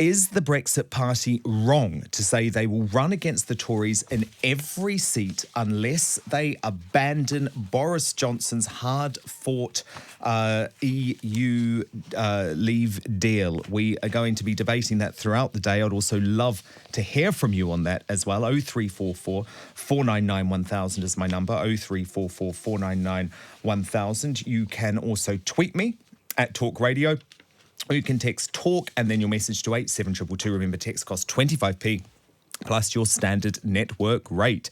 Is the Brexit Party wrong to say they will run against the Tories in every seat unless they abandon Boris Johnson's hard-fought EU leave deal? We are going to be debating that throughout the day. I'd also love to hear from you on that as well. 0344 499 1000 is my number. 0344 499 1000. You can also tweet me at Talk Radio. Or you can text TALK and then your message to 87222. Remember, text costs 25p plus your standard network rate.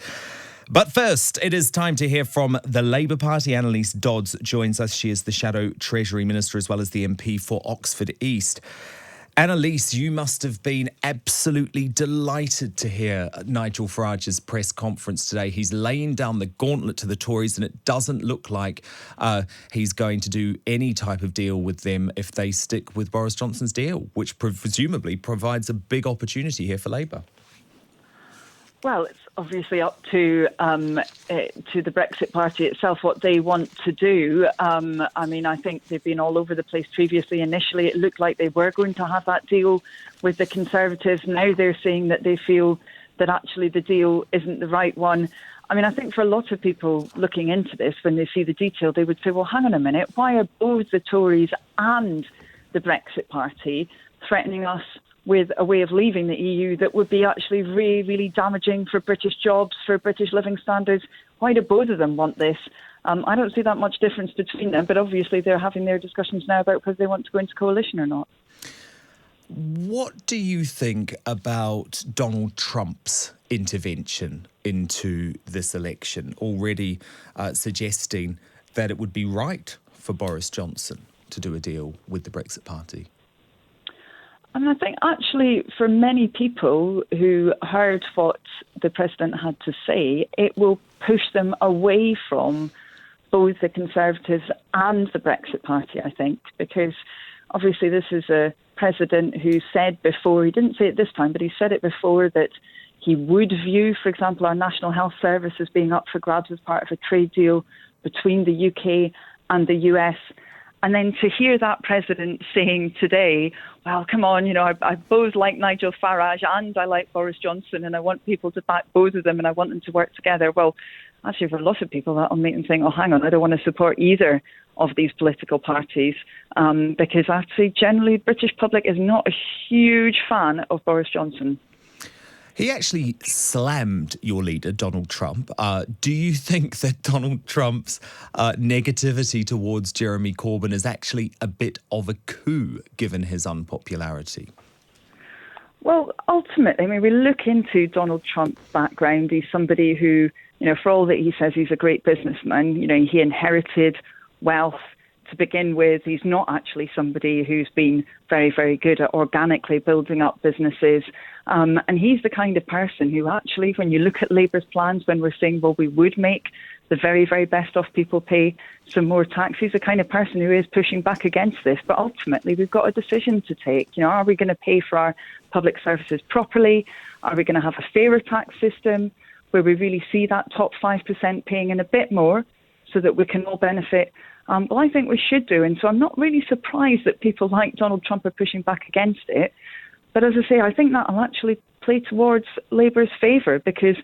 But first, it is time to hear from the Labour Party. Anneliese Dodds joins us. She is the Shadow Treasury Minister as well as the MP for Oxford East. Anneliese, you must have been absolutely delighted to hear Nigel Farage's press conference today. He's laying down the gauntlet to the Tories, and it doesn't look like he's going to do any type of deal with them if they stick with Boris Johnson's deal, which presumably provides a big opportunity here for Labour. Well, it's obviously up to the Brexit Party itself what they want to do. I think they've been all over the place previously. Initially, it looked like they were going to have that deal with the Conservatives. Now they're saying that they feel that actually the deal isn't the right one. I think for a lot of people looking into this, when they see the detail, they would say, well, hang on a minute, why are both the Tories and the Brexit Party threatening us with a way of leaving the EU that would be actually really, really damaging for British jobs, for British living standards? Why do both of them want this? I don't see that much difference between them, but obviously they're having their discussions now about whether they want to go into coalition or not. What do you think about Donald Trump's intervention into this election, already suggesting that it would be right for Boris Johnson to do a deal with the Brexit Party? I think actually for many people who heard what the President had to say, it will push them away from both the Conservatives and the Brexit Party, I think, because obviously this is a President who said before, he didn't say it this time, but he said it before, that he would view, for example, our National Health Service as being up for grabs as part of a trade deal between the UK and the US. And then to hear that President saying today, well, come on, I both like Nigel Farage and I like Boris Johnson and I want people to back both of them and I want them to work together. Well, actually, for a lot of people, that'll make them think, oh, hang on, I don't want to support either of these political parties because actually, generally, the British public is not a huge fan of Boris Johnson. He actually slammed your leader, Donald Trump. Do you think that Donald Trump's negativity towards Jeremy Corbyn is actually a bit of a coup, given his unpopularity? Well, ultimately, we look into Donald Trump's background. He's somebody who, for all that he says he's a great businessman, he inherited wealth to begin with. He's not actually somebody who's been very, very good at organically building up businesses. And he's the kind of person who actually, when you look at Labour's plans, when we're saying, well, we would make the very, very best off people pay some more tax, he's the kind of person who is pushing back against this. But ultimately, we've got a decision to take. Are we going to pay for our public services properly? Are we going to have a fairer tax system where we really see that top 5% paying in a bit more so that we can all benefit? Well, I think we should do. And so I'm not really surprised that people like Donald Trump are pushing back against it. But as I say, I think that will actually play towards Labour's favour because,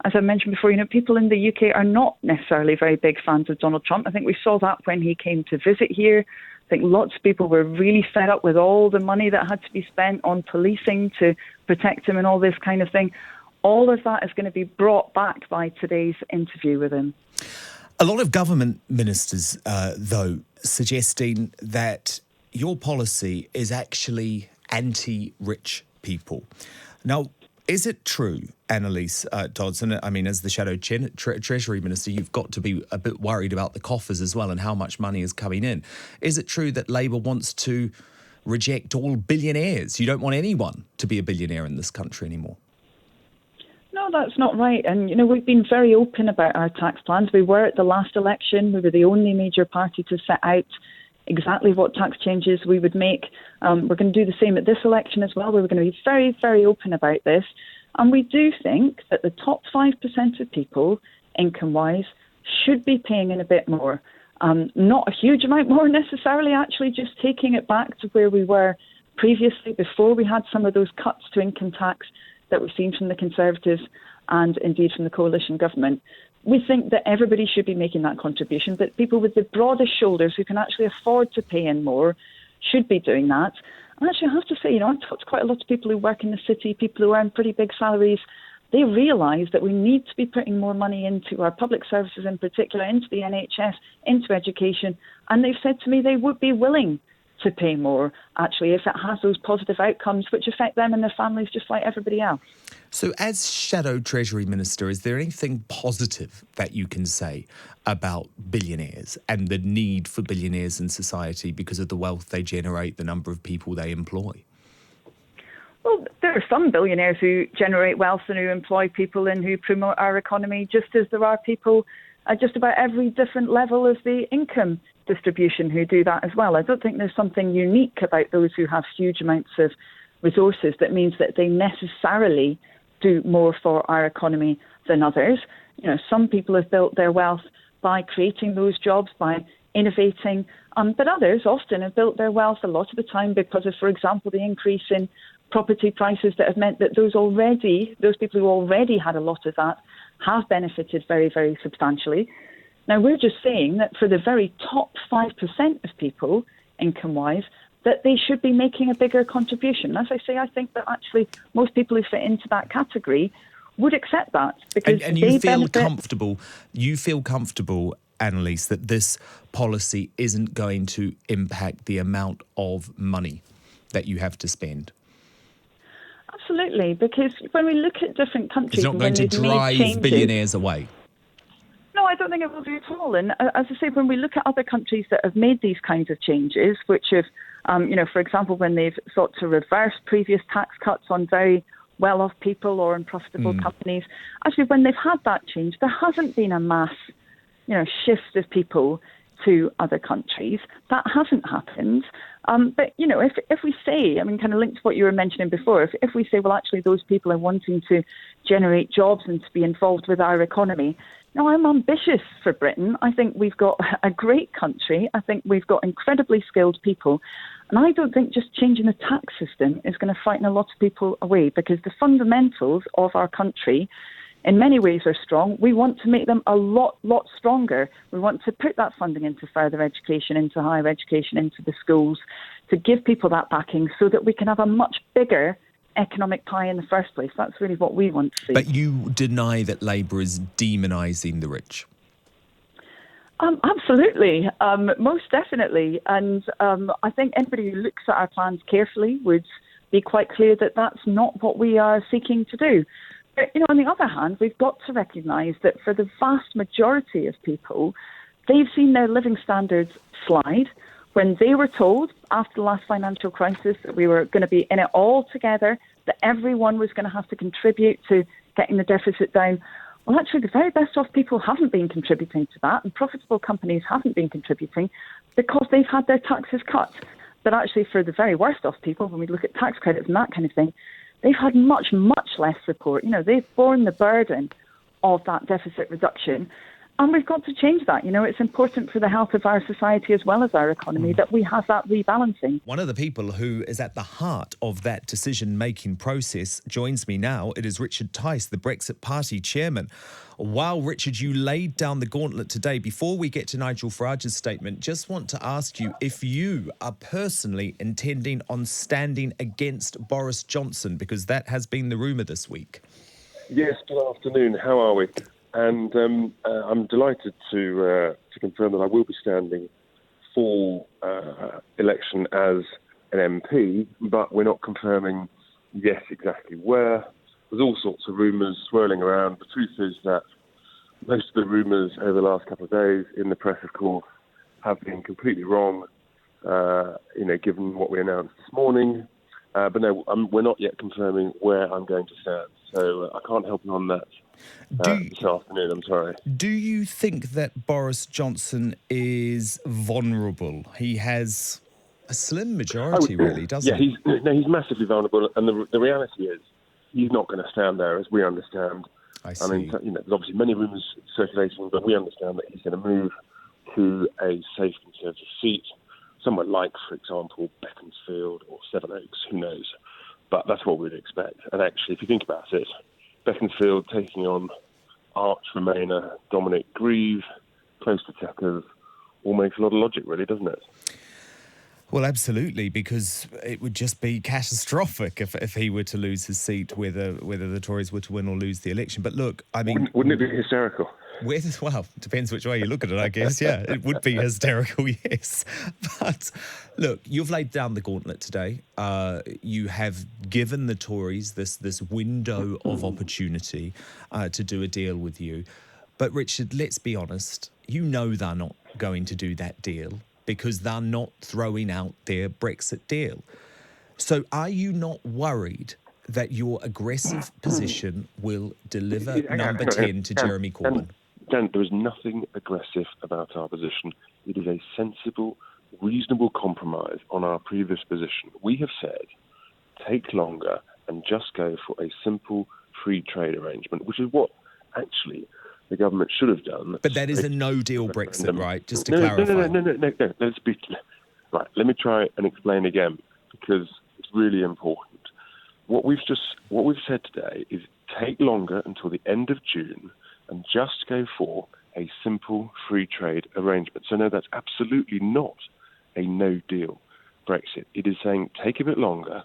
as I mentioned before, people in the UK are not necessarily very big fans of Donald Trump. I think we saw that when he came to visit here. I think lots of people were really fed up with all the money that had to be spent on policing to protect him and all this kind of thing. All of that is going to be brought back by today's interview with him. A lot of government ministers, though, suggesting that your policy is actually anti-rich people. Now, is it true, Anneliese Dodds, and as the Shadow Treasury Minister, you've got to be a bit worried about the coffers as well and how much money is coming in. Is it true that Labour wants to reject all billionaires? You don't want anyone to be a billionaire in this country anymore? No, that's not right. And, we've been very open about our tax plans. We were at the last election. We were the only major party to set out exactly what tax changes we would make. We're going to do the same at this election as well. We're going to be very, very open about this. And we do think that the top 5% of people, income-wise, should be paying in a bit more. Not a huge amount more necessarily, actually, just taking it back to where we were previously, before we had some of those cuts to income tax that we've seen from the Conservatives and indeed from the coalition government. We think that everybody should be making that contribution, but people with the broadest shoulders who can actually afford to pay in more should be doing that. And actually, I have to say, I've talked to quite a lot of people who work in the city, people who earn pretty big salaries. They realise that we need to be putting more money into our public services in particular, into the NHS, into education. And they've said to me they would be willing to pay more, actually, if it has those positive outcomes which affect them and their families just like everybody else. So as Shadow Treasury Minister, is there anything positive that you can say about billionaires and the need for billionaires in society because of the wealth they generate, the number of people they employ? Well, there are some billionaires who generate wealth and who employ people and who promote our economy, just as there are people at just about every different level of the income distribution who do that as well. I don't think there's something unique about those who have huge amounts of resources that means that they necessarily do more for our economy than others. Some people have built their wealth by creating those jobs, by innovating, but others often have built their wealth a lot of the time because of, for example, the increase in property prices that have meant that those people who already had a lot of that have benefited very, very substantially. Now, we're just saying that for the very top 5% of people, income-wise, that they should be making a bigger contribution. As I say, I think that actually most people who fit into that category would accept that. Because and you feel comfortable, Anneliese, that this policy isn't going to impact the amount of money that you have to spend? Absolutely, because when we look at different countries... It's not going to drive billionaires away. No, I don't think it will do at all. And as I say, when we look at other countries that have made these kinds of changes, which have, for example, when they've sought to reverse previous tax cuts on very well-off people or on profitable companies, actually, when they've had that change, there hasn't been a mass, shift of people to other countries. That hasn't happened. But, if we say, kind of linked to what you were mentioning before, if we say, well, actually, those people are wanting to generate jobs and to be involved with our economy, I'm ambitious for Britain. I think we've got a great country. I think we've got incredibly skilled people. And I don't think just changing the tax system is going to frighten a lot of people away, because the fundamentals of our country in many ways are strong. We want to make them a lot stronger. We want to put that funding into further education, into higher education, into the schools, to give people that backing so that we can have a much bigger economic pie in the first place. That's really what we want to see. But you deny that Labour is demonising the rich? Absolutely, most definitely. And I think anybody who looks at our plans carefully would be quite clear that that's not what we are seeking to do. But, on the other hand, we've got to recognise that for the vast majority of people, they've seen their living standards slide. When they were told after the last financial crisis that we were going to be in it all together, that everyone was going to have to contribute to getting the deficit down, well, actually, the very best off people haven't been contributing to that, and profitable companies haven't been contributing because they've had their taxes cut. But actually, for the very worst off people, when we look at tax credits and that kind of thing, they've had much less support. They've borne the burden of that deficit reduction. And we've got to change that. It's important for the health of our society as well as our economy that we have that rebalancing. One of the people who is at the heart of that decision-making process joins me now. It is Richard Tice, the Brexit Party chairman. Wow, Richard, you laid down the gauntlet today. Before we get to Nigel Farage's statement, just want to ask you if you are personally intending on standing against Boris Johnson, because that has been the rumour this week. Yes, good afternoon. How are we? And I'm delighted to confirm that I will be standing for election as an MP, but we're not confirming yet exactly where. There's all sorts of rumours swirling around. The truth is that most of the rumours over the last couple of days in the press, of course, have been completely wrong, given what we announced this morning. But no, we're not yet confirming where I'm going to stand. So I can't help you on that this afternoon, I'm sorry. Do you think that Boris Johnson is vulnerable? He has a slim majority, really, doesn't he? Yeah, he's massively vulnerable. And the reality is he's not going to stand there, as we understand. I see. I mean, there's obviously many rumours circulating, but we understand that he's going to move to a safe Conservative seat. somewhere like, for example, Beaconsfield or Sevenoaks, who knows? But that's what we'd expect. And actually, if you think about it, Beaconsfield taking on arch Remainer Dominic Grieve, close to Chequers, all makes a lot of logic, really, doesn't it? Well, absolutely, because it would just be catastrophic if he were to lose his seat, whether the Tories were to win or lose the election. But look, I mean... Wouldn't it be hysterical? Well, depends which way you look at it, I guess. Yeah, it would be hysterical, yes. But look, you've laid down the gauntlet today. You have given the Tories this window of opportunity to do a deal with you. But Richard, let's be honest, you know they're not going to do that deal because they're not throwing out their Brexit deal. So are you not worried that your aggressive position will deliver number 10 to Jeremy Corbyn? Dan, there is nothing aggressive about our position. It is a sensible, reasonable compromise on our previous position. We have said, take longer and just go for a simple free trade arrangement, which is what actually the government should have done. But that is a no-deal Brexit, right? Just to clarify. No. Let's be right. Let me try and explain again because it's really important. What we've said today is take longer until the end of June and just go for a simple free trade arrangement. So no, that's absolutely not a no-deal Brexit. It is saying take a bit longer,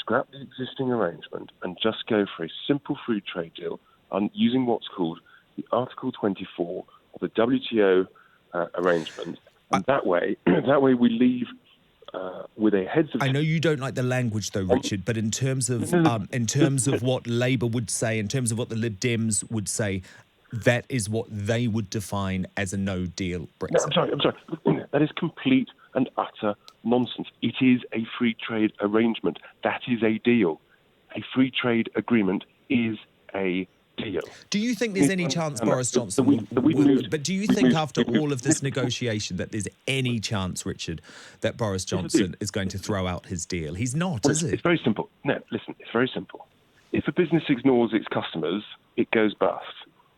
scrap the existing arrangement, and just go for a simple free trade deal on using what's called the Article 24 of the WTO arrangement. And that way we leave with a heads of... I know you don't like the language, though, Richard, but in terms of what Labour would say, in terms of what the Lib Dems would say, that is what they would define as a no-deal Brexit. No, I'm sorry. That is complete and utter nonsense. It is a free trade arrangement. That is a deal. A free trade agreement is a deal. Do you think there's any chance Boris Johnson will... But do you think after all of this negotiation that there's any chance, Richard, that Boris Johnson is going to throw out his deal? He's not, is it? It's very simple. No, listen, it's very simple. If a business ignores its customers, it goes bust.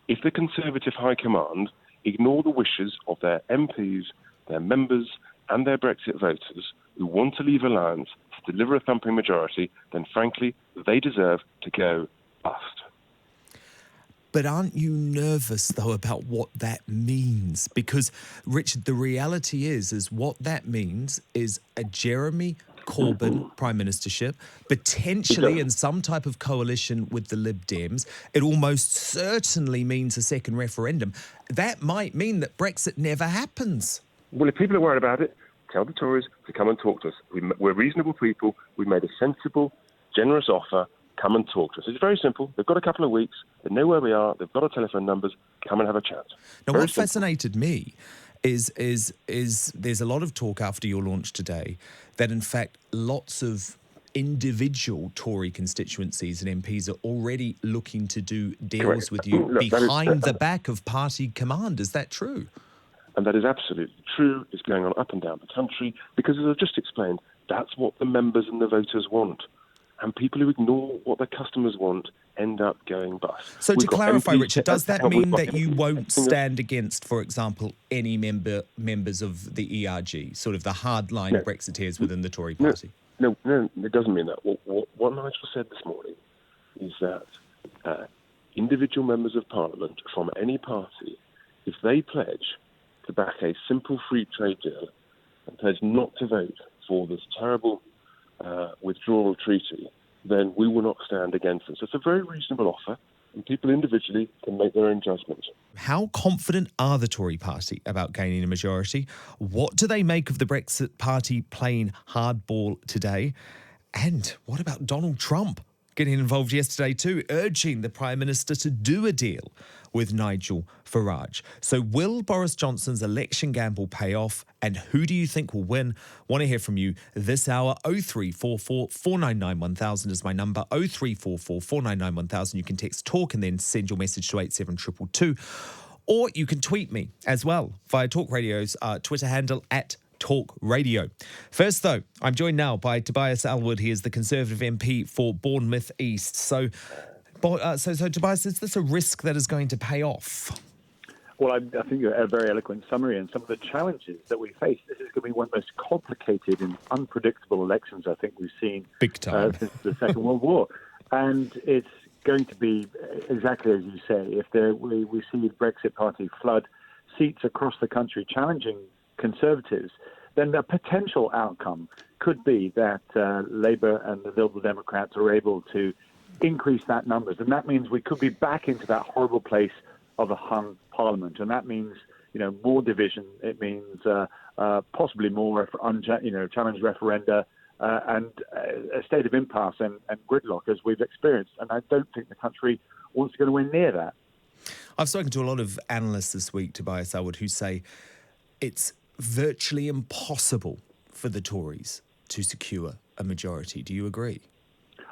If the Conservative High Command ignore the wishes of their MPs, their members and their Brexit voters who want to leave alliance to deliver a thumping majority, then frankly, they deserve to go bust. But aren't you nervous, though, about what that means? Because, Richard, the reality is what that means is a Jeremy Corbyn prime ministership, potentially in some type of coalition with the Lib Dems. It almost certainly means a second referendum. That might mean that Brexit never happens. Well, if people are worried about it, tell the Tories to come and talk to us. We're reasonable people. We made a sensible, generous offer. Come and talk to us. It's very simple. They've got a couple of weeks. They know where we are. They've got our telephone numbers. Come and have a chat. Now, what fascinated me is there's a lot of talk after your launch today that, in fact, lots of individual Tory constituencies and MPs are already looking to do deals with you behind the back of party command. Is that true? And that is absolutely true. It's going on up and down the country because, as I've just explained, that's what the members and the voters want. And people who ignore what their customers want end up going bust. So to clarify, Richard, does that mean that you won't stand against, for example, any members of the ERG, sort of the hardline Brexiteers within the Tory party? No, it doesn't mean that. What Nigel said this morning is that individual members of Parliament from any party, if they pledge to back a simple free trade deal and pledge not to vote for this terrible withdrawal treaty, then we will not stand against it. So it's a very reasonable offer, and people individually can make their own judgment. How confident are the Tory party about gaining a majority? What do they make of the Brexit Party playing hardball today? And what about Donald Trump getting involved yesterday too, urging the Prime Minister to do a deal with Nigel Farage? So will Boris Johnson's election gamble pay off? And who do you think will win? Want to hear from you this hour. 0344 499 1000 is my number. 0344 499 1000. You can text TALK and then send your message to 87222. Or you can tweet me as well via Talk Radio's Twitter handle @Talk Radio. First, though, I'm joined now by Tobias Ellwood. He is the Conservative MP for Bournemouth East. So Tobias, is this a risk that is going to pay off? Well, I think you're a very eloquent summary, and some of the challenges that we face. This is going to be one of the most complicated and unpredictable elections I think we've seen Big time. Since the Second World War. And it's going to be exactly as you say. If we see the Brexit Party flood seats across the country challenging Conservatives, then the potential outcome could be that Labour and the Liberal Democrats are able to increase that numbers. And that means we could be back into that horrible place of a hung parliament. And that means, more division. It means possibly more challenge referenda and a state of impasse and gridlock as we've experienced. And I don't think the country wants to go anywhere near that. I've spoken to a lot of analysts this week, Tobias Ellwood, who say it's virtually impossible for the Tories to secure a majority. Do you agree?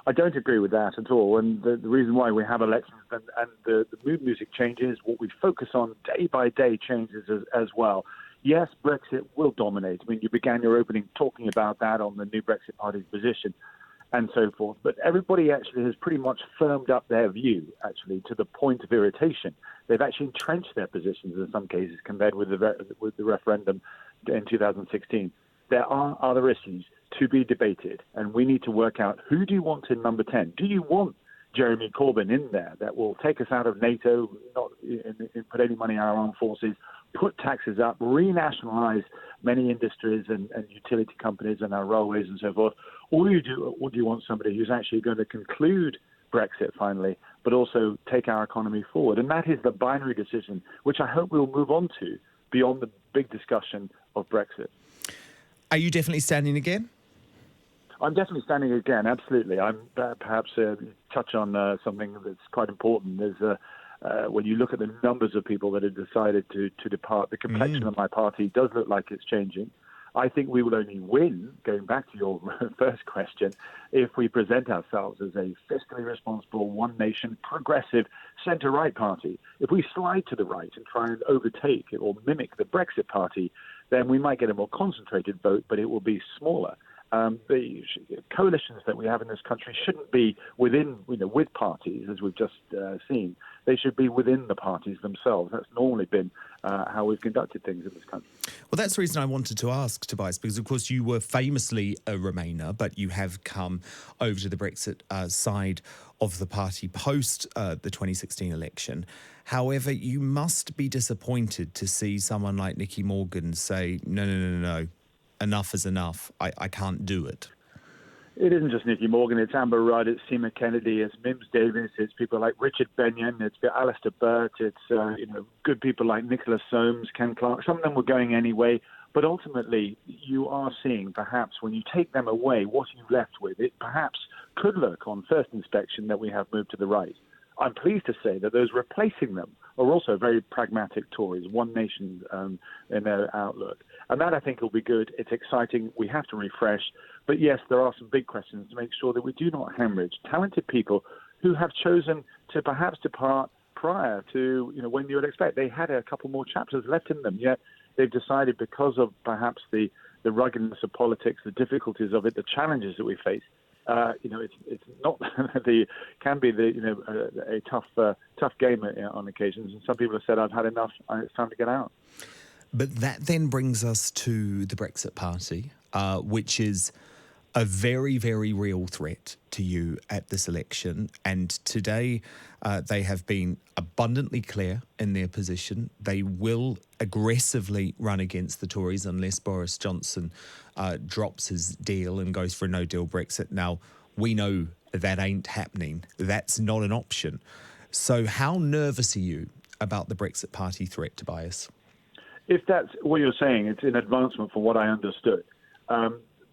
I don't agree with that at all. And the reason why we have elections and the mood music changes, what we focus on day by day changes as well. Yes, Brexit will dominate. I mean, you began your opening talking about that on the new Brexit Party's position and so forth. But everybody actually has pretty much firmed up their view, actually, to the point of irritation. They've actually entrenched their positions in some cases compared with the referendum in 2016. There are other issues to be debated, and we need to work out who do you want in number 10? Do you want Jeremy Corbyn in there that will take us out of NATO, not put any money in our armed forces, put taxes up, renationalise many industries and utility companies and our railways and so forth? Or do you want somebody who's actually going to conclude Brexit finally, but also take our economy forward? And that is the binary decision, which I hope we'll move on to beyond the big discussion of Brexit. Are you definitely standing again? I'm definitely standing again, absolutely. I'm perhaps touch on something that's quite important. There's when you look at the numbers of people that have decided to depart, the complexion of my party does look like it's changing. I think we will only win, going back to your first question, if we present ourselves as a fiscally responsible, one-nation, progressive, centre-right party. If we slide to the right and try and overtake it or mimic the Brexit Party, then we might get a more concentrated vote, but it will be smaller. The coalitions that we have in this country shouldn't be within, with parties, as we've just seen. They should be within the parties themselves. That's normally been how we've conducted things in this country. Well, that's the reason I wanted to ask, Tobias, because, of course, you were famously a Remainer, but you have come over to the Brexit side of the party post the 2016 election. However, you must be disappointed to see someone like Nicky Morgan say, no. Enough is enough. I can't do it. It isn't just Nicky Morgan. It's Amber Rudd. It's Seema Kennedy. It's Mims Davis. It's people like Richard Benyon. It's Alistair Burt. It's good people like Nicholas Soames, Ken Clark. Some of them were going anyway. But ultimately, you are seeing perhaps when you take them away, what you've left with, it perhaps could look on first inspection that we have moved to the right. I'm pleased to say that those replacing them are also very pragmatic Tories, one nation in their outlook. And that, I think, will be good. It's exciting. We have to refresh. But, yes, there are some big questions to make sure that we do not hemorrhage talented people who have chosen to perhaps depart prior to, when you would expect. They had a couple more chapters left in them, yet they've decided because of perhaps the ruggedness of politics, the difficulties of it, the challenges that we face, it's not can be a tough game on occasions. And some people have said, I've had enough. It's time to get out. But that then brings us to the Brexit Party, which is a very, very real threat to you at this election. And today they have been abundantly clear in their position. They will aggressively run against the Tories unless Boris Johnson drops his deal and goes for a no-deal Brexit. Now, we know that ain't happening. That's not an option. So how nervous are you about the Brexit Party threat, Tobias? If that's what you're saying, it's an advancement from what I understood.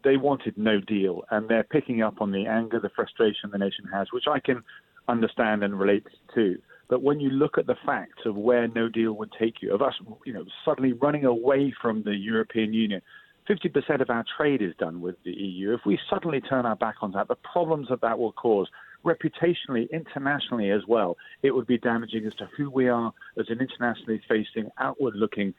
They wanted no deal, and they're picking up on the anger, the frustration the nation has, which I can understand and relate to. But when you look at the facts of where no deal would take you, of us, suddenly running away from the European Union, 50% of our trade is done with the EU. If we suddenly turn our back on that, the problems that will cause, reputationally, internationally as well, it would be damaging as to who we are as an internationally facing, outward-looking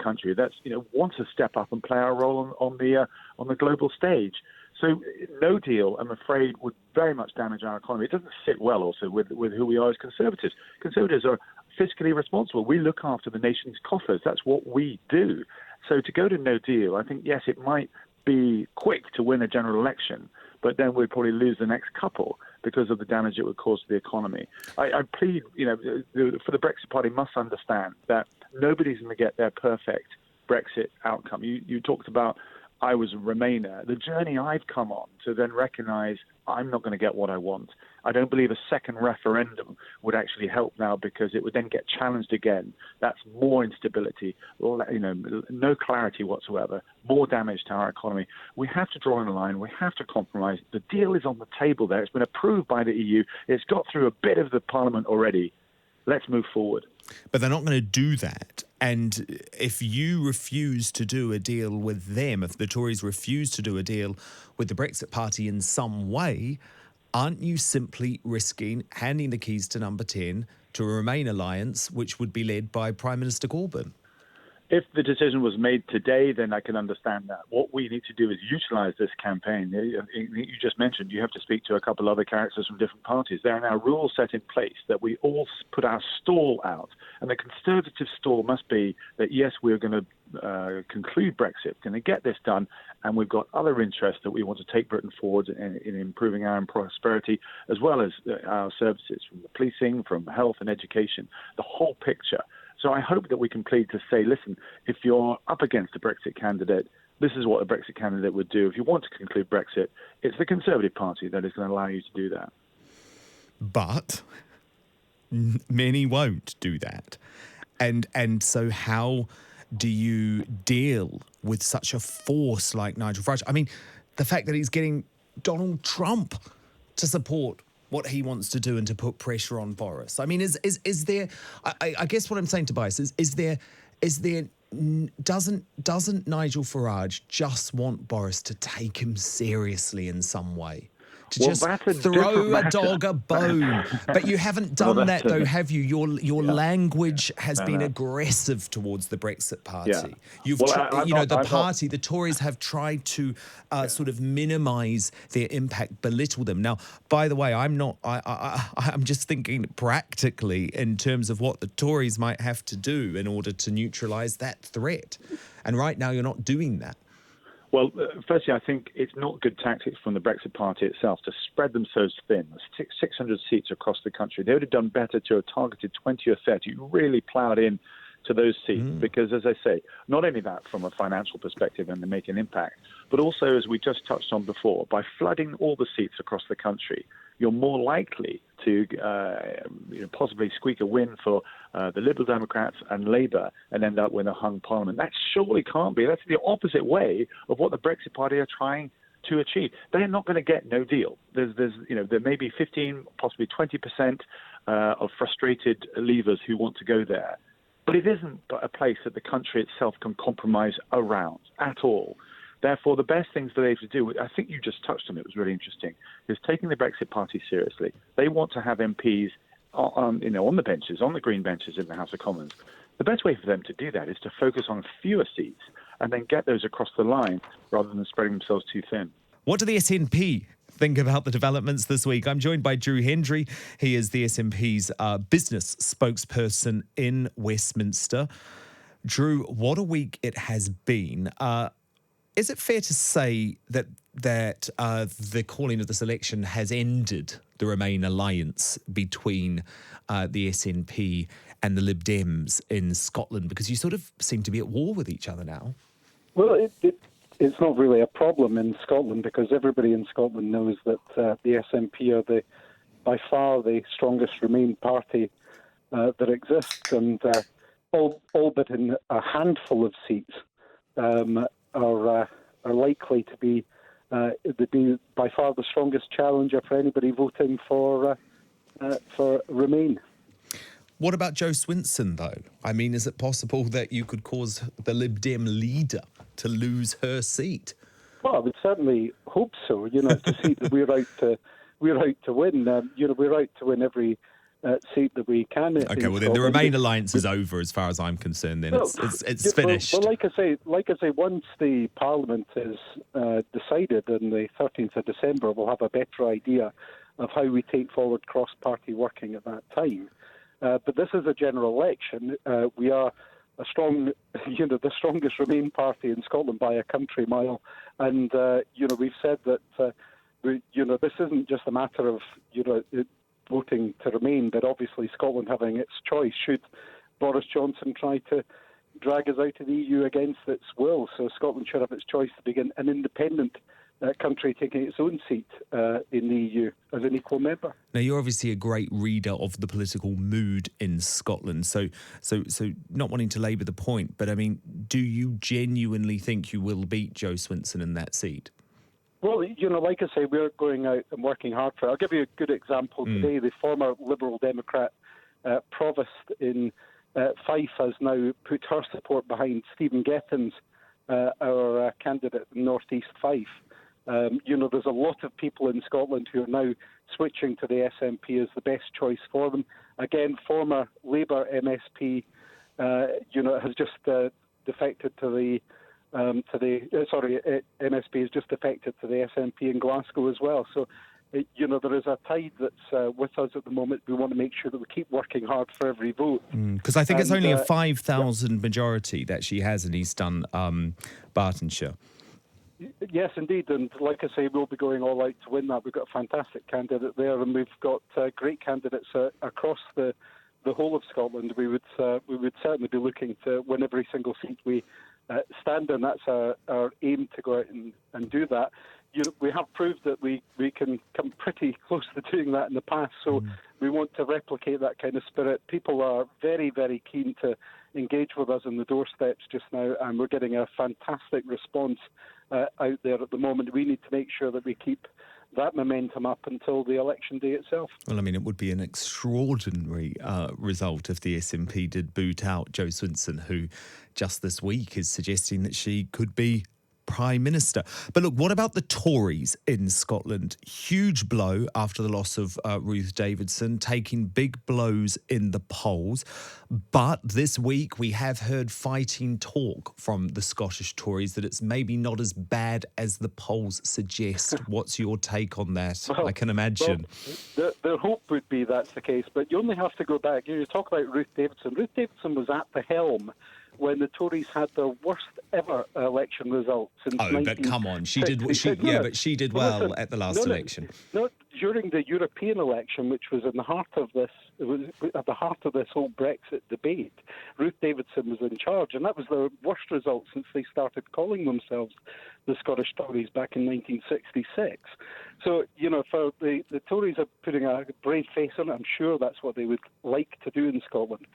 country that's wants to step up and play our role on the global stage. So no deal, I'm afraid, would very much damage our economy. It doesn't sit well also with who we are as Conservatives. Conservatives are fiscally responsible. We look after the nation's coffers. That's what we do. So to go to no deal, I think, yes, it might be quick to win a general election, but then we'd probably lose the next couple because of the damage it would cause to the economy. I plead, for the Brexit Party must understand that nobody's going to get their perfect Brexit outcome. You talked about I was a Remainer. The journey I've come on to then recognise I'm not going to get what I want. I don't believe a second referendum would actually help now because it would then get challenged again. That's more instability, no clarity whatsoever, more damage to our economy. We have to draw in a line. We have to compromise. The deal is on the table there. It's been approved by the EU. It's got through a bit of the Parliament already. Let's move forward. But they're not going to do that. And if you refuse to do a deal with them, if the Tories refuse to do a deal with the Brexit Party in some way, aren't you simply risking handing the keys to number 10 to a Remain alliance, which would be led by Prime Minister Corbyn? If the decision was made today, then I can understand that. What we need to do is utilise this campaign. You just mentioned you have to speak to a couple other characters from different parties. There are now rules set in place that we all put our stall out. And the Conservative stall must be that, yes, we're going to conclude Brexit, going to get this done, and we've got other interests that we want to take Britain forward in improving our prosperity, as well as our services, from the policing, from health and education, the whole picture. So I hope that we can plead to say, listen, if you're up against a Brexit candidate, this is what a Brexit candidate would do. If you want to conclude Brexit, it's the Conservative Party that is going to allow you to do that. But many won't do that. And so how do you deal with such a force like Nigel Farage? I mean, the fact that he's getting Donald Trump to support what he wants to do and to put pressure on Boris. I mean, is there? I guess what I'm saying, Tobias, is there? Doesn't Nigel Farage just want Boris to take him seriously in some way? To just throw a dog a bone. But you haven't done that, though, have you? Your language has been aggressive towards the Brexit Party. Yeah. You've the Tories have tried to sort of minimise their impact, belittle them. Now, by the way, I'm just thinking practically in terms of what the Tories might have to do in order to neutralise that threat. And right now, you're not doing that. Well, firstly, I think it's not good tactics from the Brexit Party itself to spread them so thin. 600 seats across the country. They would have done better to have targeted 20 or 30, really ploughed in to those seats. Because, as I say, not only that from a financial perspective and they make an impact, but also, as we just touched on before, by flooding all the seats across the country, you're more likely to possibly squeak a win for the Liberal Democrats and Labour and end up with a hung parliament. That surely can't be. That's the opposite way of what the Brexit Party are trying to achieve. They're not going to get no deal. There may be 15, possibly 20% of frustrated leavers who want to go there. But it isn't a place that the country itself can compromise around at all. Therefore, the best things that they have to do, I think you just touched on it, was really interesting, is taking the Brexit Party seriously. They want to have MPs on the benches, on the green benches in the House of Commons. The best way for them to do that is to focus on fewer seats and then get those across the line rather than spreading themselves too thin. What do the SNP think about the developments this week? I'm joined by Drew Hendry. He is the SNP's business spokesperson in Westminster. Drew, what a week it has been. Is it fair to say that the calling of this election has ended the Remain alliance between the SNP and the Lib Dems in Scotland? Because you sort of seem to be at war with each other now. Well, it's not really a problem in Scotland because everybody in Scotland knows that the SNP are by far the strongest Remain party that exists, and all but in a handful of seats are likely to be by far the strongest challenger for anybody voting for Remain. What about Jo Swinson, though? I mean, is it possible that you could cause the Lib Dem leader to lose her seat? Well, I would certainly hope so. It's a seat that we're out to win. We're out to win every seat that we can. Okay, well then the Remain alliance is over as far as I'm concerned. Then it's finished. Well, like I say, once the Parliament is decided on the 13th of December, we'll have a better idea of how we take forward cross-party working at that time. But this is a general election. We are a strong, the strongest Remain party in Scotland by a country mile. And, we've said that, this isn't just a matter of, voting to remain, but obviously Scotland having its choice. Should Boris Johnson try to drag us out of the EU against its will? So Scotland should have its choice to begin an independent country taking its own seat in the EU as an equal member. Now, you're obviously a great reader of the political mood in Scotland, so not wanting to labour the point, but I mean, do you genuinely think you will beat Jo Swinson in that seat? Well, like I say, we're going out and working hard for it. I'll give you a good example today. The former Liberal Democrat provost in Fife has now put her support behind Stephen Gethin's, our candidate in North East Fife. There's a lot of people in Scotland who are now switching to the SNP as the best choice for them. Again, former Labour MSP, has just defected to the MSP has just defected to the SNP in Glasgow as well. So, there is a tide that's with us at the moment. We want to make sure that we keep working hard for every vote. Because I think it's only a 5,000 majority that she has in East Bartonshire. Yes, indeed. And like I say, we'll be going all out to win that. We've got a fantastic candidate there, and we've got great candidates across the whole of Scotland. We would certainly be looking to win every single seat we stand in. That's our aim, to go out and do that. We have proved that we can come pretty close to doing that in the past, so we want to replicate that kind of spirit. People are very, very keen to engage with us on the doorsteps just now, and we're getting a fantastic response out there at the moment. We need to make sure that we keep that momentum up until the election day itself. Well, I mean, it would be an extraordinary result if the SNP did boot out Jo Swinson, who just this week is suggesting that she could be Prime Minister. But look, what about the Tories in Scotland? Huge blow after the loss of Ruth Davidson, taking big blows in the polls. But this week we have heard fighting talk from the Scottish Tories that it's maybe not as bad as the polls suggest. What's your take on that? Well, I can imagine. Well, the hope would be that's the case, but you only have to go back. You talk about Ruth Davidson. Ruth Davidson was at the helm when the Tories had their worst ever election result since 19... but come on, she did well at the last election. No, during the European election, which was in the heart of this, it was at the heart of this whole Brexit debate. Ruth Davidson was in charge, and that was their worst result since they started calling themselves the Scottish Tories back in 1966. So, for the Tories are putting a brave face on it. I'm sure that's what they would like to do in Scotland.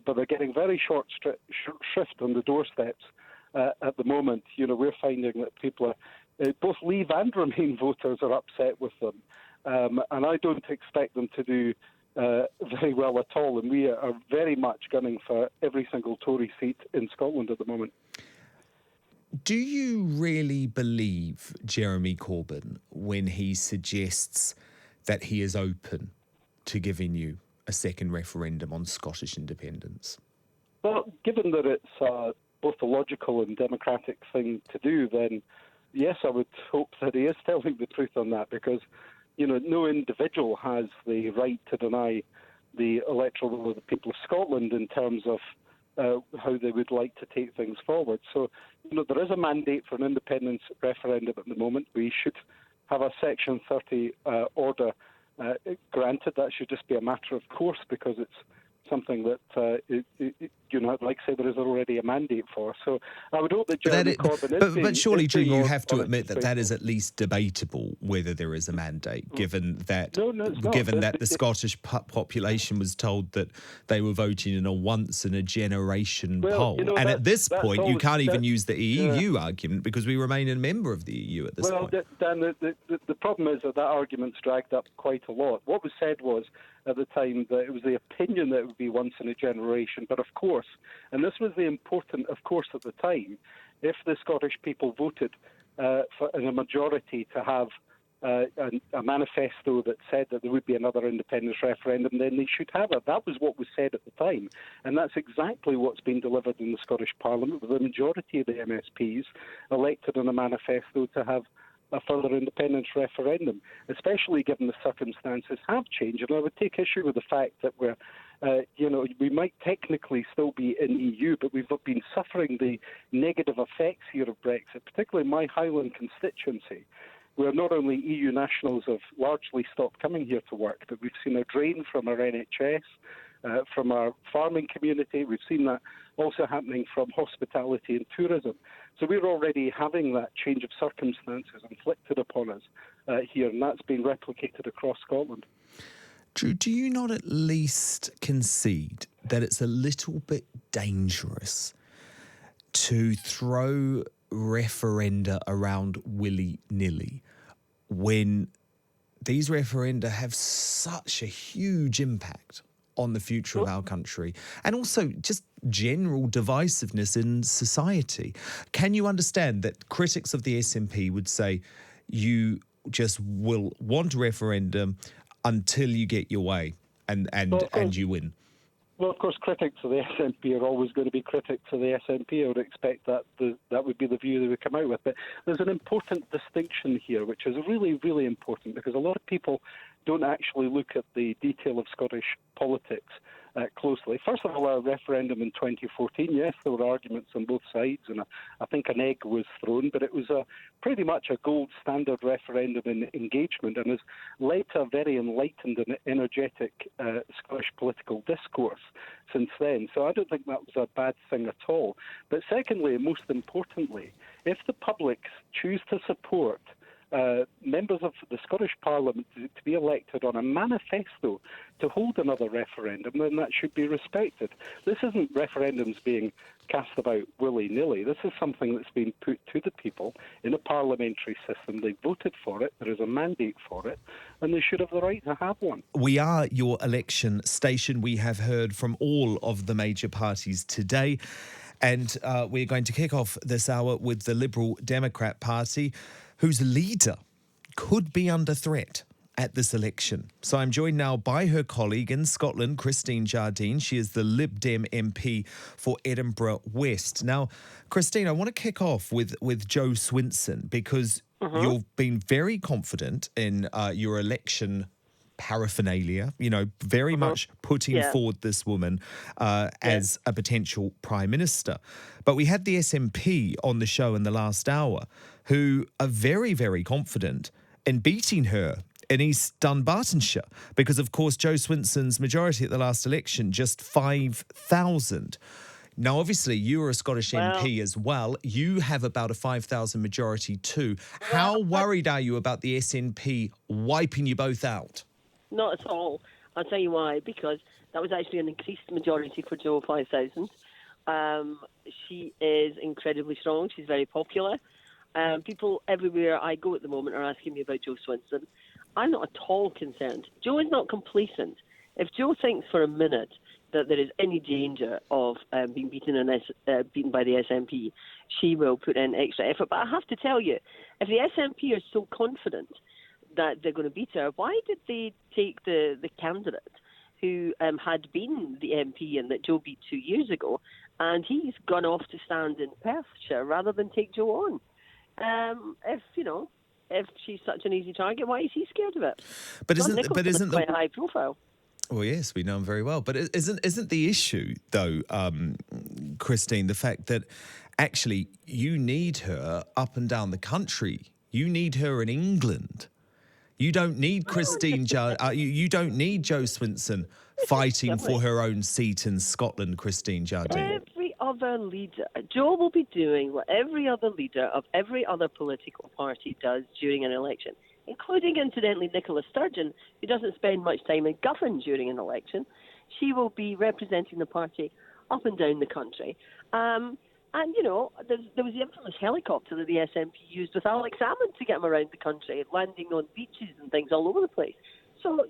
But they're getting very short shrift on the doorsteps at the moment. We're finding that people are, both Leave and Remain voters are upset with them. And I don't expect them to do very well at all. And we are very much gunning for every single Tory seat in Scotland at the moment. Do you really believe Jeremy Corbyn when he suggests that he is open to giving you a second referendum on Scottish independence? Well, given that it's both a logical and democratic thing to do, then yes, I would hope that he is telling the truth on that, because no individual has the right to deny the electoral will of the people of Scotland in terms of how they would like to take things forward. So, there is a mandate for an independence referendum at the moment. We should have a Section 30 order granted. That should just be a matter of course, because it's something that, like I say, there is already a mandate for. So I would hope that Jeremy Corbyn is But surely, Drew, you have to admit that is at least debatable whether there is a mandate, given that the Scottish population was told that they were voting in a once-in-a-generation poll. And at this point, you can't even use the EU argument, because we remain a member of the EU at this point. Dan, the problem is that argument's dragged up quite a lot. What was said was, at the time, that it was the opinion that it would be once in a generation. But of course, and this was the important of course at the time, if the Scottish people voted in a majority to have a manifesto that said that there would be another independence referendum, then they should have it. That was what was said at the time. And that's exactly what's been delivered in the Scottish Parliament, with the majority of the MSPs elected in a manifesto to have a further independence referendum, especially given the circumstances have changed. And I would take issue with the fact that we're, we might technically still be in EU, but we've been suffering the negative effects here of Brexit, particularly my Highland constituency, where not only EU nationals have largely stopped coming here to work, but we've seen a drain from our NHS, from our farming community. We've seen that also happening from hospitality and tourism. So we're already having that change of circumstances inflicted upon us here, and that's been replicated across Scotland. Drew, do you not at least concede that it's a little bit dangerous to throw referenda around willy-nilly when these referenda have such a huge impact on the future of our country and also just general divisiveness in society? Can you understand that critics of the SNP would say you just will want a referendum until you get your way and you win? Well, of course, critics of the SNP are always going to be critics of the SNP. I would expect that that would be the view they would come out with. But there's an important distinction here, which is really, really important, because a lot of people don't actually look at the detail of Scottish politics closely. First of all, our referendum in 2014, yes, there were arguments on both sides, and I think an egg was thrown, but it was pretty much a gold standard referendum in engagement and has led to a very enlightened and energetic Scottish political discourse since then. So I don't think that was a bad thing at all. But secondly, and most importantly, if the public choose to support members of the Scottish Parliament to be elected on a manifesto to hold another referendum, then that should be respected. This isn't referendums being cast about willy-nilly. This is something that's been put to the people in a parliamentary system. They voted for it. There is a mandate for it, and they should have the right to have one. We are your election station. We have heard from all of the major parties today. And we're going to kick off this hour with the Liberal Democrat Party, whose leader could be under threat at this election. So I'm joined now by her colleague in Scotland, Christine Jardine. She is the Lib Dem MP for Edinburgh West. Now, Christine, I want to kick off with Jo Swinson, because you've been very confident in your election paraphernalia, very much putting forward this woman as a potential Prime Minister. But we had the SNP on the show in the last hour who are very, very confident in beating her in East Dunbartonshire, because, of course, Jo Swinson's majority at the last election, just 5,000. Now, obviously, you are a Scottish MP as well. You have about a 5,000 majority too. How worried are you about the SNP wiping you both out? Not at all. I'll tell you why. Because that was actually an increased majority for Jo, 5,000. She is incredibly strong. She's very popular. People everywhere I go at the moment are asking me about Jo Swinson. I'm not at all concerned. Jo is not complacent. If Jo thinks for a minute that there is any danger of being beaten by the SNP, she will put in extra effort. But I have to tell you, if the SNP are so confident that they're going to beat her, why did they take the candidate who had been the MP and that Jo beat 2 years ago, and he's gone off to stand in Perthshire rather than take Jo on? If she's such an easy target, why is he scared of it? But isn't quite high profile? Well, yes, we know him very well. But isn't the issue, though, Christine, the fact that actually you need her up and down the country? You need her in England. You don't need Christine. You don't need Jo Swinson fighting for her own seat in Scotland, Christine Jardine. Every other leader, Jo will be doing what every other leader of every other political party does during an election, including, incidentally, Nicola Sturgeon, who doesn't spend much time in Govan during an election. She will be representing the party up and down the country. And, there was the infamous helicopter that the SNP used with Alex Salmond to get him around the country, landing on beaches and things all over the place. So,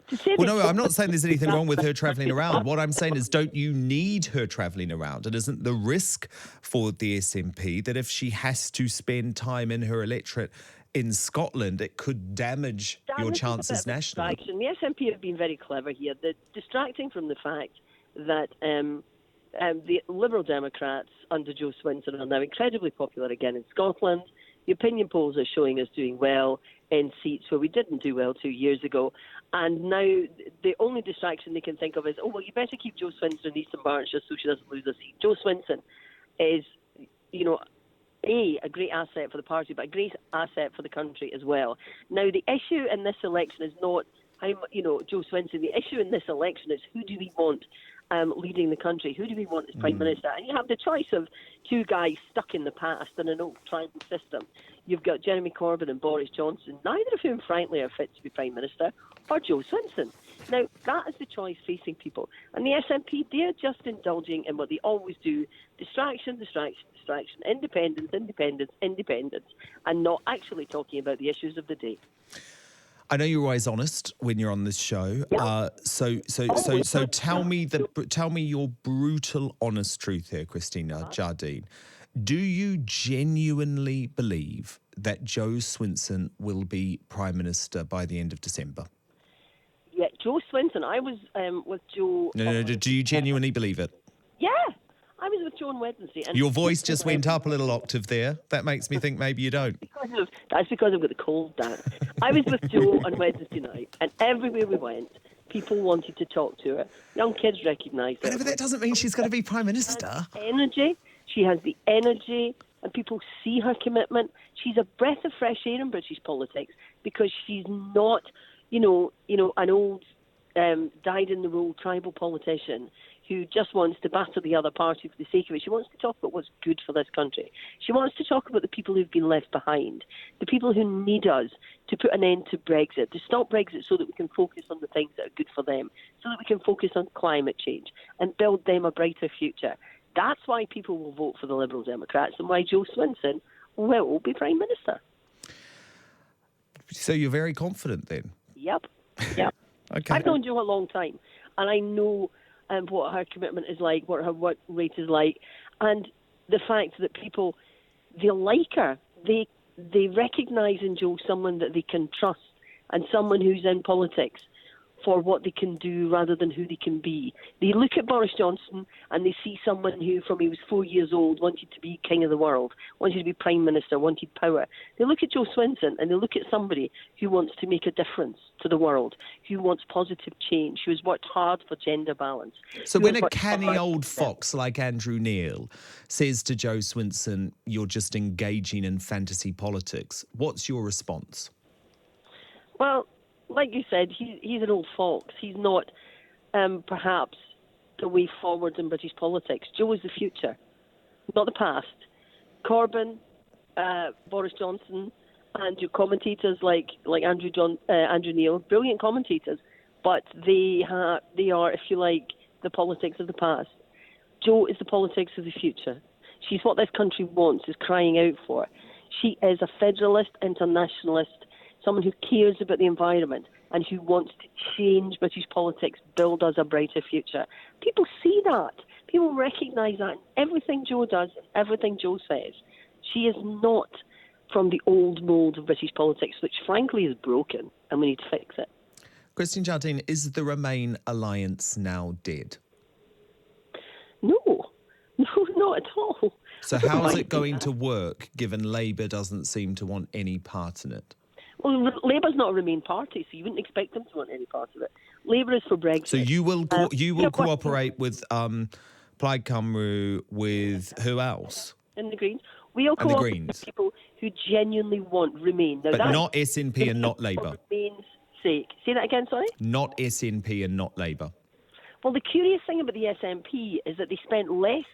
to say... Well, no, I'm not saying there's anything wrong with her travelling around. What I'm saying is, don't you need her travelling around? And isn't the risk for the SNP that if she has to spend time in her electorate in Scotland, it could damage your chances nationally? The SNP have been very clever here. They're distracting from the fact that... the Liberal Democrats under Jo Swinson are now incredibly popular again in Scotland. The opinion polls are showing us doing well in seats where we didn't do well 2 years ago. And now the only distraction they can think of is, oh, well, you better keep Jo Swinson in Eastern Barnshire so she doesn't lose a seat. Jo Swinson is, a great asset for the party, but a great asset for the country as well. Now, the issue in this election is not, Jo Swinson. The issue in this election is who do we want leading the country? Who do we want as Prime Minister? And you have the choice of two guys stuck in the past in an old tribal system. You've got Jeremy Corbyn and Boris Johnson, neither of whom, frankly, are fit to be Prime Minister, or Jo Swinson. Now, that is the choice facing people. And the SNP, they're just indulging in what they always do, distraction, independence, and not actually talking about the issues of the day. I know you're always honest when you're on this show. Yeah. So tell me your brutal, honest truth here, Christina Jardine. Do you genuinely believe that Jo Swinson will be Prime Minister by the end of December? Yeah, Jo Swinson. I was with Jo. No. Do you genuinely believe it? Yeah. I was with Jo on Wednesday. And your voice just went up a little octave there. That makes me think maybe you don't. That's because I've got the cold, Dan. I was with Jo on Wednesday night, and everywhere we went, people wanted to talk to her. Young kids recognised her. But that doesn't mean she's going to be Prime Minister. She has the energy, and people see her commitment. She's a breath of fresh air in British politics because she's not, an old, dyed-in-the-wool tribal politician who just wants to batter the other party for the sake of it. She wants to talk about what's good for this country. She wants to talk about the people who've been left behind, the people who need us to put an end to Brexit, to stop Brexit so that we can focus on the things that are good for them, so that we can focus on climate change and build them a brighter future. That's why people will vote for the Liberal Democrats and why Jo Swinson will be Prime Minister. So you're very confident then? Yep. Okay. I've known Jo a long time, and I know what her commitment is like, what her work rate is like, and the fact that people, they like her. They recognise in Jo someone that they can trust and someone who's in politics for what they can do rather than who they can be. They look at Boris Johnson and they see someone who, from he was 4 years old, wanted to be king of the world, wanted to be Prime Minister, wanted power. They look at Jo Swinson and they look at somebody who wants to make a difference to the world, who wants positive change, who has worked hard for gender balance. So when a canny old fox like Andrew Neil says to Jo Swinson, you're just engaging in fantasy politics, what's your response? Well, like you said, he's an old fox. He's not perhaps the way forward in British politics. Jo is the future, not the past. Corbyn, Boris Johnson, and your commentators like Andrew Neil, brilliant commentators, but they are, if you like, the politics of the past. Jo is the politics of the future. She's what this country wants, is crying out for. She is a federalist, internationalist, someone who cares about the environment and who wants to change British politics, build us a brighter future. People see that. People recognise that in everything Jo does, everything Jo says. She is not from the old mould of British politics, which frankly is broken, and we need to fix it. Christine Jardine, is the Remain alliance now dead? No, not at all. So how's it going to work, given Labour doesn't seem to want any part in it? Well, Labour's not a Remain party, so you wouldn't expect them to want any part of it. Labour is for Brexit. So you will cooperate with Plaid Cymru, with who else? And the Greens. We'll cooperate with people who genuinely want Remain. Now, but not SNP and not Labour. For Remain's sake. Say that again, sorry? Not SNP and not Labour. Well, the curious thing about the SNP is that they spent less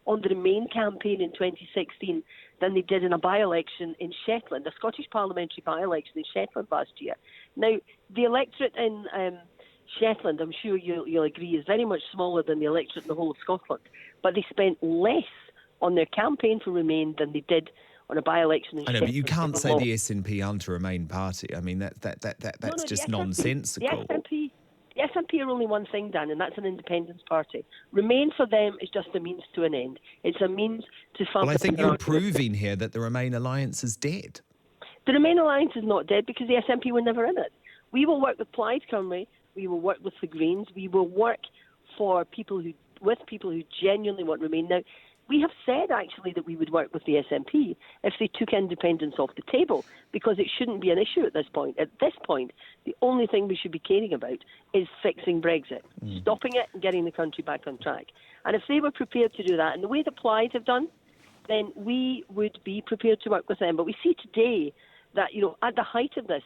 on the Remain campaign in 2016 than they did in a by-election in Shetland, a Scottish parliamentary by-election in Shetland last year. Now, the electorate in Shetland, I'm sure you'll agree, is very much smaller than the electorate in the whole of Scotland, but they spent less on their campaign for Remain than they did on a by-election in Shetland. I know, but you can't say the SNP aren't a Remain party. I mean, that's just nonsensical. The SNP are only one thing, Dan, and that's an independence party. Remain for them is just a means to an end. It's a means to fund... Well, I think you're proving here that the Remain alliance is dead. The Remain alliance is not dead because the SNP were never in it. We will work with Plaid Cymru. We will work with the Greens. We will work with people who genuinely want Remain. Now, We have said, actually, that we would work with the SNP if they took independence off the table, because it shouldn't be an issue at this point. At this point, the only thing we should be caring about is fixing Brexit, stopping it and getting the country back on track. And if they were prepared to do that, in the way the Plaid have done, then we would be prepared to work with them. But we see today that, at the height of this,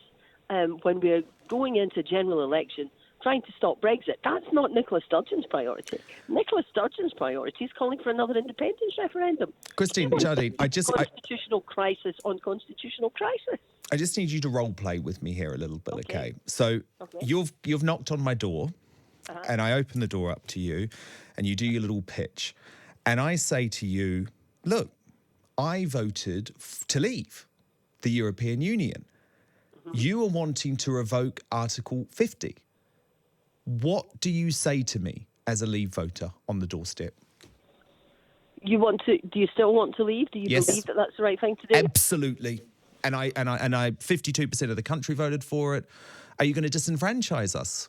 when we're going into a general election, trying to stop Brexit, that's not Nicola Sturgeon's priority. Nicola Sturgeon's priority is calling for another independence referendum. Christine, Jardine, Constitutional crisis on constitutional crisis. I just need you to role play with me here a little bit, okay? So you've knocked on my door, and I open the door up to you, and you do your little pitch, and I say to you, look, I voted to leave the European Union. You are wanting to revoke Article 50. What do you say to me as a Leave voter on the doorstep? Do you still want to leave? Do you believe that that's the right thing to do? Absolutely. And I 52% of the country voted for it. Are you going to disenfranchise us?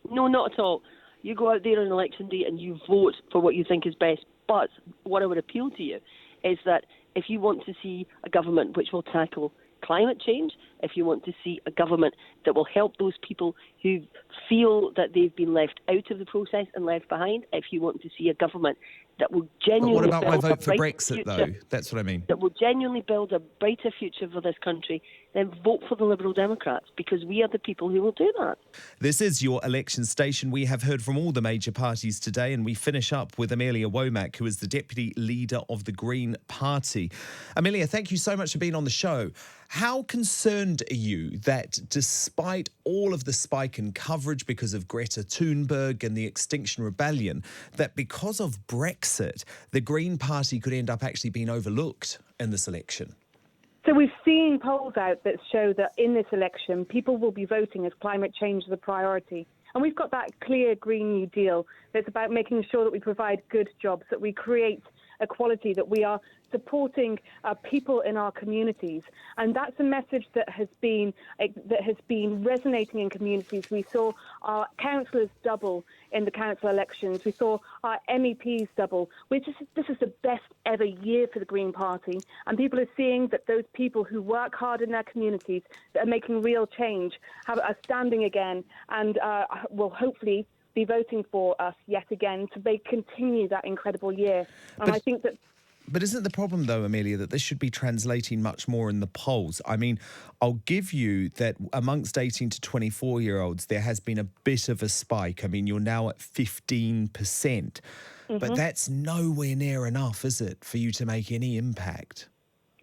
No, not at all. You go out there on election day and you vote for what you think is best. But what I would appeal to you is that if you want to see a government which will tackle climate change, if you want to see a government that will help those people who feel that they've been left out of the process and left behind, if you want to see a government that will genuinely... But what about my vote for Brexit, though? That's what I mean. That will genuinely build a brighter future for this country, then vote for the Liberal Democrats, because we are the people who will do that. This is your election station. We have heard from all the major parties today, and we finish up with Amelia Womack, who is the Deputy Leader of the Green Party. Amelia, thank you so much for being on the show. How concerned are you that despite all of the spike in coverage because of Greta Thunberg and the Extinction Rebellion, that because of Brexit, the Green Party could end up actually being overlooked in this election? So we've seen polls out that show that in this election, people will be voting as climate change is a priority. And we've got that clear Green New Deal that's about making sure that we provide good jobs, that we create equality, that we are supporting people in our communities. And that's a message that has been resonating in communities. We saw our councillors double in the council elections. We saw our MEPs double. This is the best ever year for the Green Party. And people are seeing that those people who work hard in their communities, that are making real change, are standing again and will hopefully be voting for us yet again to continue that incredible year. And I think that... But isn't the problem, though, Amelia, that this should be translating much more in the polls? I mean, I'll give you that amongst 18 to 24-year-olds, there has been a bit of a spike. I mean, you're now at 15%. But that's nowhere near enough, is it, for you to make any impact?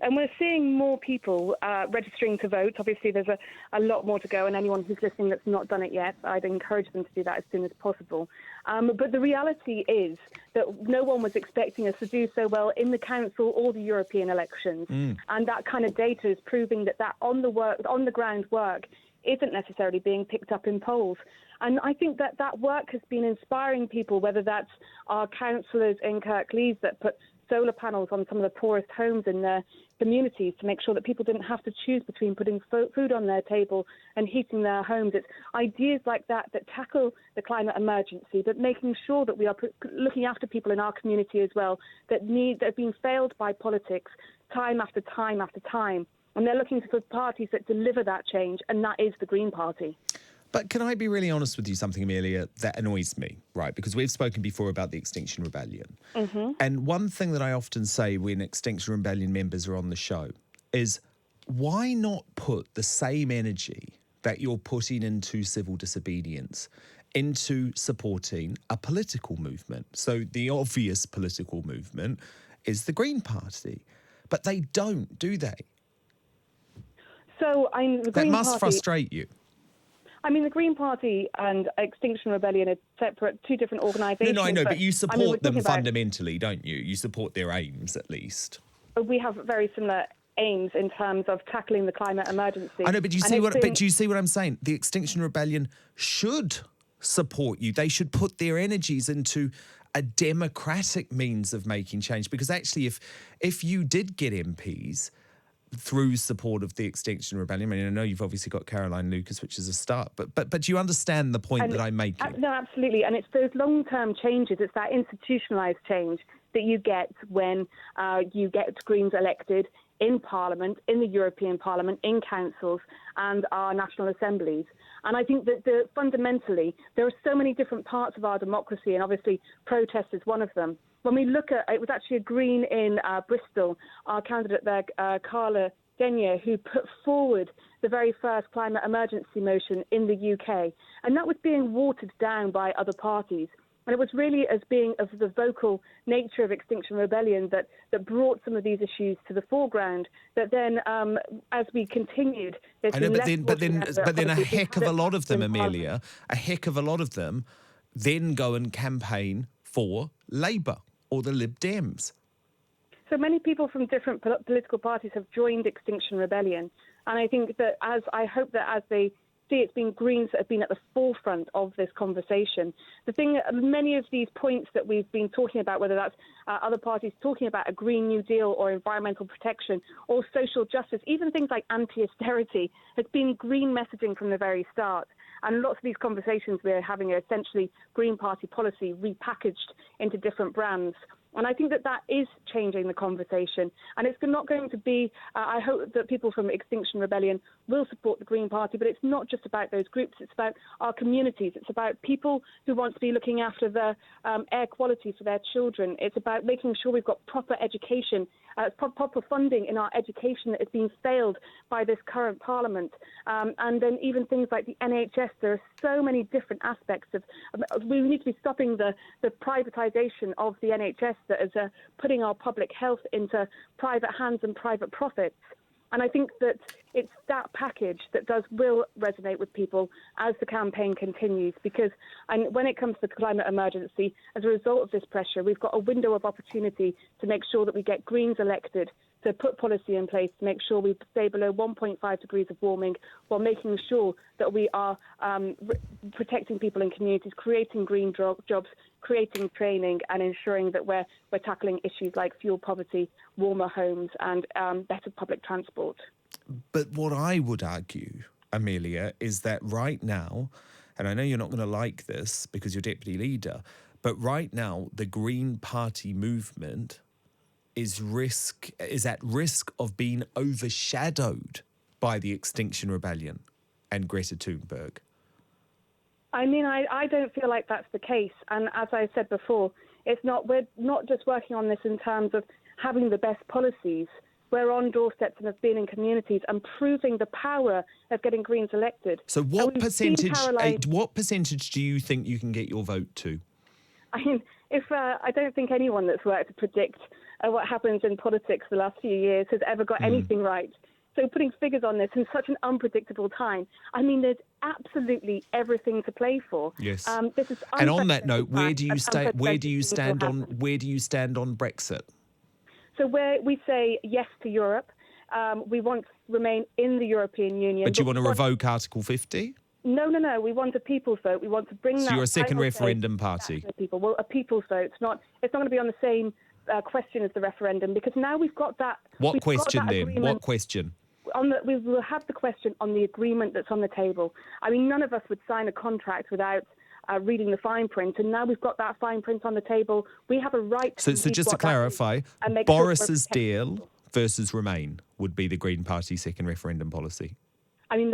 And we're seeing more people registering to vote. Obviously, there's a lot more to go, and anyone who's listening that's not done it yet, I'd encourage them to do that as soon as possible. But the reality is that no one was expecting us to do so well in the council or the European elections. And that kind of data is proving that on the ground work isn't necessarily being picked up in polls. And I think that work has been inspiring people, whether that's our councillors in Kirklees that put solar panels on some of the poorest homes in their communities to make sure that people didn't have to choose between putting food on their table and heating their homes. It's ideas like that tackle the climate emergency, but making sure that we are looking after people in our community as well that have been failed by politics time after time after time. And they're looking for parties that deliver that change, and that is the Green Party. But can I be really honest with you, something, Amelia, that annoys me, right? Because we've spoken before about the Extinction Rebellion. And one thing that I often say when Extinction Rebellion members are on the show is, why not put the same energy that you're putting into civil disobedience into supporting a political movement? So the obvious political movement is the Green Party. But they don't, do they? So the Green That must Party, frustrate you. I mean, the Green Party and Extinction Rebellion are separate, two different organisations. No, I know, but you support them fundamentally, don't you? You support their aims, at least. We have very similar aims in terms of tackling the climate emergency. I know, but do you see what I'm saying? The Extinction Rebellion should support you. They should put their energies into a democratic means of making change. Because actually, if you did get MPs through support of the Extinction Rebellion, I mean, I know you've obviously got Caroline Lucas, which is a start, but you understand the point that I'm making. No, absolutely. And it's those long-term changes, it's that institutionalised change that you get when you get Greens elected in Parliament, in the European Parliament, in councils and our national assemblies. And I think that fundamentally there are so many different parts of our democracy, and obviously protest is one of them. When we look at, it was actually a Green in Bristol, our candidate there, Carla Denyer, who put forward the very first climate emergency motion in the UK. And that was being watered down by other parties. And it was really as being of the vocal nature of Extinction Rebellion that brought some of these issues to the foreground. That then, as we continued, I know, but then a heck of a lot of them, Amelia, a heck of a lot of them then go and campaign for Labour or the Lib Dems. So many people from different political parties have joined Extinction Rebellion. And I think that I hope that as they see, it's been Greens that have been at the forefront of this conversation. The thing, many of these points that we've been talking about, whether that's other parties talking about a Green New Deal or environmental protection or social justice, even things like anti-austerity, has been Green messaging from the very start. And lots of these conversations we're having are essentially Green Party policy repackaged into different brands. And I think that is changing the conversation. And it's not going to be, I hope that people from Extinction Rebellion will support the Green Party, but it's not just about those groups. It's about our communities. It's about people who want to be looking after the air quality for their children. It's about making sure we've got proper education, proper funding in our education that has been failed by this current Parliament. And then even things like the NHS, there are so many different aspects of, we need to be stopping the privatisation of the NHS that is putting our public health into private hands and private profits. And I think that it's that package that will resonate with people as the campaign continues, because when it comes to the climate emergency, as a result of this pressure, we've got a window of opportunity to make sure that we get Greens elected, to put policy in place to make sure we stay below 1.5 degrees of warming, while making sure that we are protecting people in communities, creating green jobs, creating training, and ensuring that we're tackling issues like fuel poverty, warmer homes, and better public transport. But what I would argue, Amelia, is that right now, and I know you're not going to like this because you're deputy leader, but right now the Green Party movement is at risk of being overshadowed by the Extinction Rebellion and Greta Thunberg. I mean, I don't feel like that's the case. And as I said before, we're not just working on this in terms of having the best policies. We're on doorsteps and have been in communities and proving the power of getting Greens elected. So what percentage do you think you can get your vote to? I mean, I don't think anyone that's worked to predict what happens in politics the last few years has ever got anything right. So putting figures on this in such an unpredictable time, I mean, there's absolutely everything to play for. Yes. This is and on that note, where do you stand on Brexit? So we say yes to Europe. We want to remain in the European Union. But do you want to revoke Article 50? No. We want a people's vote. We want to bring that. So you're a second referendum party? People. Well, a people's vote. It's not going to be on the same question as the referendum, because now we've got that. What question then? What question? We will have the question on the agreement that's on the table. I mean, none of us would sign a contract without reading the fine print, and now we've got that fine print on the table. We have a right to So just to clarify, Boris's deal versus Remain would be the Green Party second referendum policy. I mean,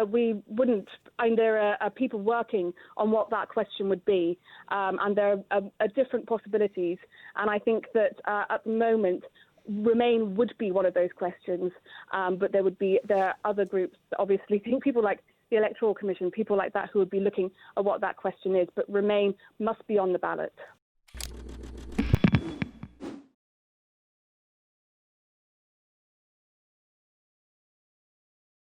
we wouldn't. And there are people working on what that question would be, and there are different possibilities. And I think that at the moment, Remain would be one of those questions. But there are other groups, obviously, people like the Electoral Commission, people like that, who would be looking at what that question is. But Remain must be on the ballot.